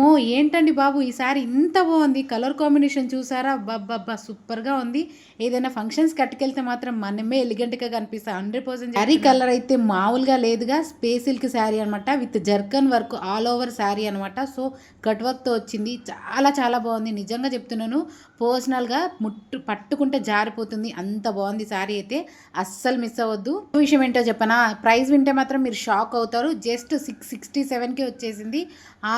వామ్మో! ఏంటండి బాబు ఈ సారీ ఇంత బావుంది. కలర్ కాంబినేషన్ చూసారా? అబ్బబ్బబ్బా! సూపర్‌గా ఉంది. ఏదైనా ఫంక్షన్స్ కట్టుకెళ్తే మాత్రం మనమే ఎలిగెంట్‌గా కనిపిస్తాం. 100% శారీ కలర్ అయితే మామూలుగా లేదుగా. స్పేస్ సిల్క్ శారీ అనమాట. With zircon work all over sari అనమాట. సో, కట్ వర్క్‌తో వచ్చింది. చాలా చాలా బావుంది. నిజంగా చెప్తున్నాను. పర్సనల్‌గా పట్టుకుంటే జారిపోతుంది. అంత బావుంది శారీ అయితే. అస్సలు మిస్ అవ్వద్దు. విషయం ఏంటో చెప్పనా? ప్రైస్ వింటే మాత్రం మీరు షాక్ అవుతారు. జస్ట్ 667కే వచ్చేసింది.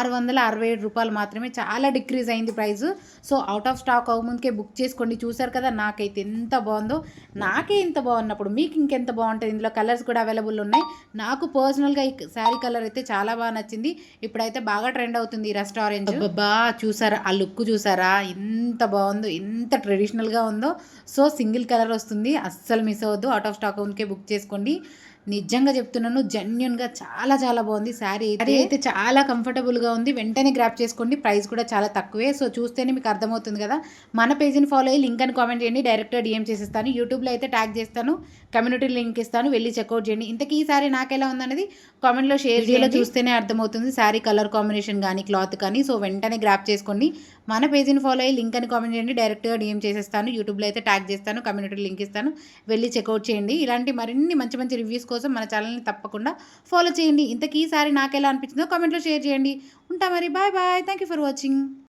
రూ. 667 మాత్రమే. చాలా డిక్రీజ్ అయింది price. So, out of stock అవ్వముందుకే బుక్ చేసుకోండి. చూసారు కదా నాకైతే ఎంత బాగుందో. నాకే ఇంత బాగున్నప్పుడు మీకు ఇంకెంత బాగుంటుంది. ఇందులో కలర్స్ కూడా అవైలబుల్ ఉన్నాయి. నాకు పర్సనల్గా ఈ శారీ కలర్ అయితే చాలా బాగా నచ్చింది. ఇప్పుడైతే బాగా ట్రెండ్ అవుతుంది ఈ రస్ట్ ఆరెంజ్. అబ్బబ్బా! చూసారా ఆ లుక్ చూసారా ఎంత బాగుందో, ఎంత ట్రెడిషనల్గా ఉందో. సో, సింగిల్ కలర్ వస్తుంది. అస్సలు మిస్ అవ్వద్దు. అవుట్ ఆఫ్ స్టాక్ అవ్వముందుకే బుక్ చేసుకోండి. నిజంగా చెప్తున్నాను, జెన్యూన్గా చాలా చాలా బాగుంది శారీ అయితే చాలా కంఫర్టబుల్గా ఉంది. వెంటనే గ్రాప్ చేసుకోండి. ప్రైస్ కూడా చాలా తక్కువే. సో, చూస్తేనే మీకు అర్థమవుతుంది కదా. మన పేజీని ఫాలో అయ్యి లింక్ అని కామెంట్ చేయండి. డైరెక్ట్గా డిఎం చేసేస్తాను. యూట్యూబ్లో అయితే ట్యాగ్ చేస్తాను. కమ్యూనిటీ లింక్ ఇస్తాను. వెళ్ళి చెక్అవుట్ చేయండి. ఇంతకీ ఈ శారీ నాకెలా ఉందనేది కామెంట్లో షేర్ చేయాలో చూస్తేనే అర్థమవుతుంది. శారీ కలర్ కాంబినేషన్ కానీ క్లాత్ కానీ. సో, వెంటనే గ్రాప్ చేసుకోండి. మన పేజీని ఫాలో అయ్యి లింక్ అని కామెంట్ చేయండి. డైరెక్ట్గా డిఎం చేసేస్తాను. యూట్యూబ్లో అయితే ట్యాగ్ చేస్తాను. కమ్యూనిటీ లింక్ ఇస్తాను. వెళ్ళి చెక్అవుట్ చేయండి. ఇలాంటి మరిన్ని మంచి మంచి రివ్యూస్ కోసం మన ఛానల్ని తప్పకుండా ఫాలో చేయండి. ఇంతకీ ఈసారి నాకెలా అనిపించిందో కామెంట్లో షేర్ చేయండి. ఉంటా మరి. Bye bye. Thank you for watching.